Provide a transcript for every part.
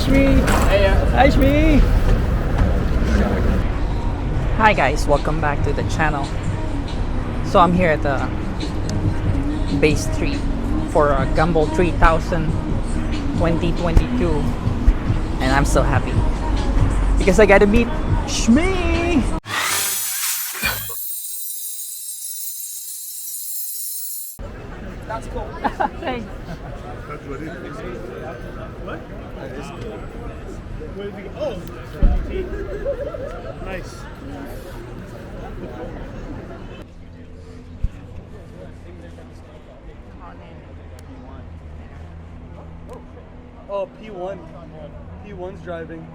Shmee! Hey, Hi Shmee! Hi guys, welcome back to the channel. So I'm here at the base 3 for a GUMBALL 3000 2022, and I'm so happy because I got to meet Shmee! that's cool. Thanks. That's what it is. What? That is cool. Where did you go? Oh! Nice. Oh, P1. P1's driving.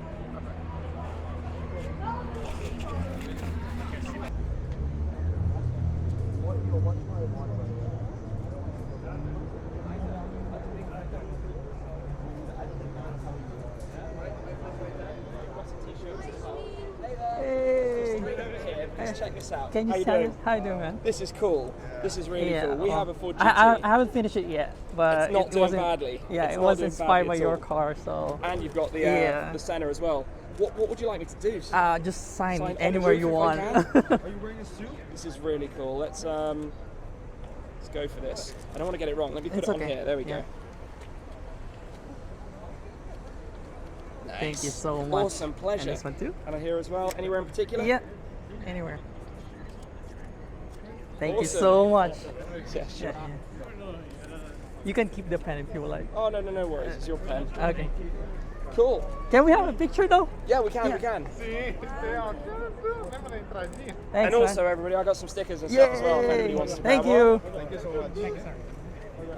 Hey! Check this out. Can How you you tell doing? us how you doing, man? This is cool. This is really cool. We have a Ford GT. I haven't finished it yet, but It's not it doing wasn't badly. Yeah, It's it not was doing inspired by badly at your all. car, so And you've got the Yeah. the Senna as well. What would you like me to do? just sign Sign on the anywhere roof you if I want. can? Are you wearing a suit? This is really cool. Let's go for this. I don't want to get it wrong. Let me put It's it on okay. here. There we Yeah. go. Nice. Thank you so much. Awesome, pleasure. And this one too? And I hear as well. Anywhere in particular? Yeah, anywhere. Thank you Awesome. so much. Yeah, sure. Yeah. You can keep the pen if you would like. Oh no worries. It's your pen. Okay. Cool. Can we have a picture though? Yeah, we can. Yeah. We can. Sì, lembra da entradinha? Thanks, And also, man. everybody, I got some stickers and stuff as well. If anybody Yay! wants to Thank grab one. you. Thank you so much. Thank you, sir.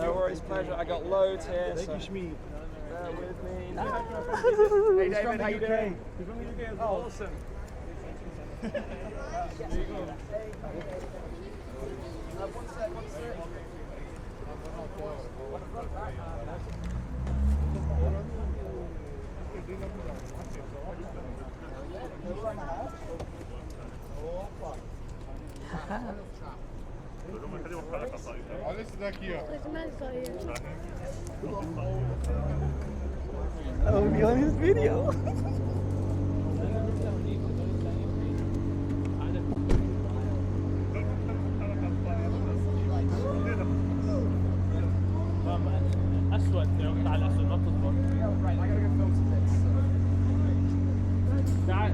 No worries, pleasure. I got loads here. Thank so you, Shmee. bear with me. Hey, David, how you doing? He's from the UK as well. Awesome. Olha esse daqui, ó. I will be on this video. اسود ياخد على الاسود ما تظبط Right, I gotta go film some bits. تعال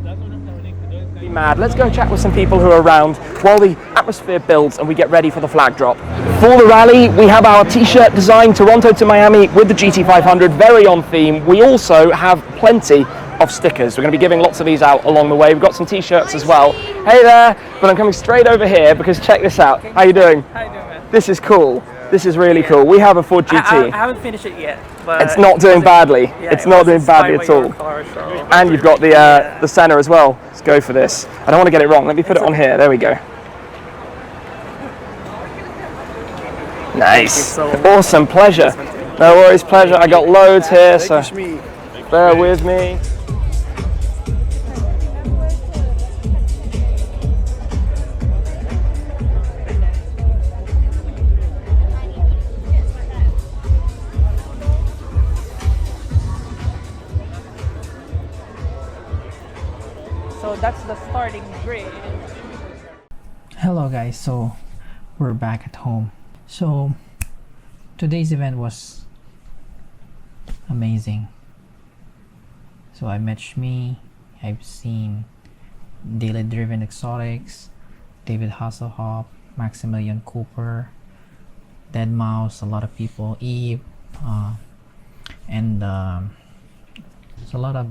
لازم نفتح هناك Be mad. Let's go chat with some people who are around while the atmosphere builds and we get ready for the flag drop. For the rally, we have our t-shirt design Toronto to Miami with the GT500, very on theme. We also have plenty of stickers. We're going to be giving lots of these out along the way. We've got some t-shirts as well. Hey there, but I'm coming straight over here because check this out. How you doing? How you doing, man? This is cool. This is really cool. We have a Ford GT. I haven't finished it yet, but It's not doing badly. Yeah, It's it not was doing badly inspired at by all. your car, so. And you've got the Senna as well. Let's go for this. I don't want to get it wrong. Let me put it on here. There we go. Nice. so much. Awesome. Pleasure. No worries. Pleasure. I got loads here, so bear with me. So that's the starting grid. Hello guys, so we're back at home. So today's event was amazing. So I met Shmee, I've seen Daily Driven Exotics, David Hasselhoff, Maximilian Cooper, Dead Mouse, a lot of people, Eve, and there's a lot of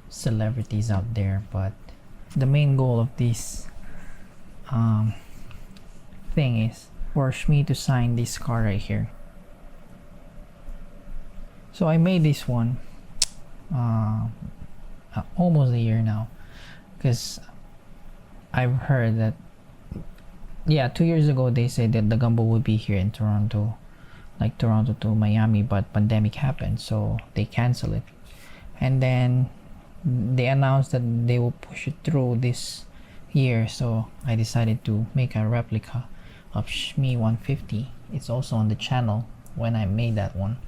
celebrities out there, but the main goal of this thing is for Shmee to sign this card right here. So I made this one almost a year now, because I've heard that 2 years ago they said that the GUMBALL would be here in Toronto, like Toronto to Miami, but pandemic happened, so they canceled it. And then they announced that they will push it through this year, so I decided to make a replica of Shmee150. It's also on the channel when I made that one,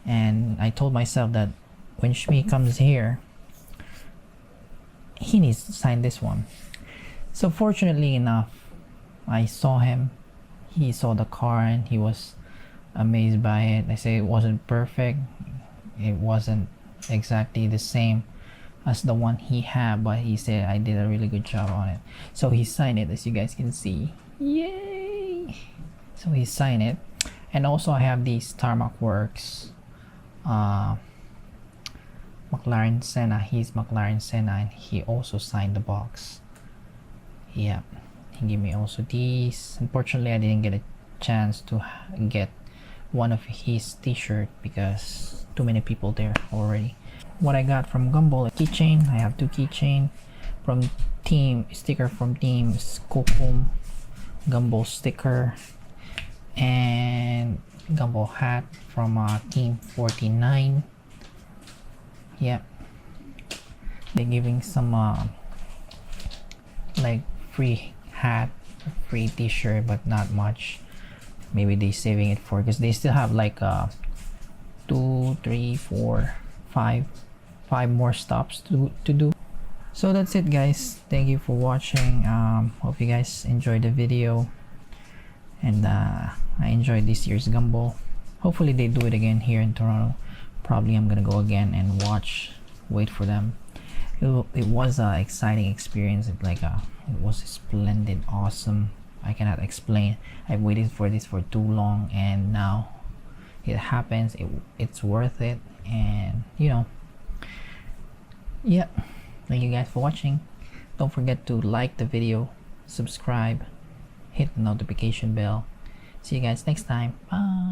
and I told myself that when Shmee comes here, he needs to sign this one. So fortunately enough, I saw him. He saw the car and he was amazed by it. I say it wasn't perfect. It wasn't exactly the same as the one he had, but he said I did a really good job on it. So he signed it, as you guys can see. Yay! So he signed it. And also I have these Tarmac Works Mclaren Senna. He's Mclaren Senna and he also signed the box. Yeah, he gave me also these. Unfortunately I didn't get a chance to get one of his t-shirt because too many people there already. What I got from GUMBALL, a keychain. I have 2 keychain from team, sticker from team Skokum, GUMBALL sticker, and GUMBALL hat from team 49. Yeah, they're giving some like free hat, free t-shirt, but not much. Maybe they saving it for, because they still have like 2, 3, 4, 5 more stops to do. So that's it, guys. Thank you for watching. Hope you guys enjoyed the video, and I enjoyed this year's GUMBALL. Hopefully they do it again here in Toronto. Probably I'm gonna go again and wait for them. It was an exciting experience. It was splendid, awesome. I cannot explain. I've waited for this for too long, and now it happens. It's worth it, and you know. Yeah, thank you guys for watching. Don't forget to like the video, subscribe, hit the notification bell. See you guys next time. Bye.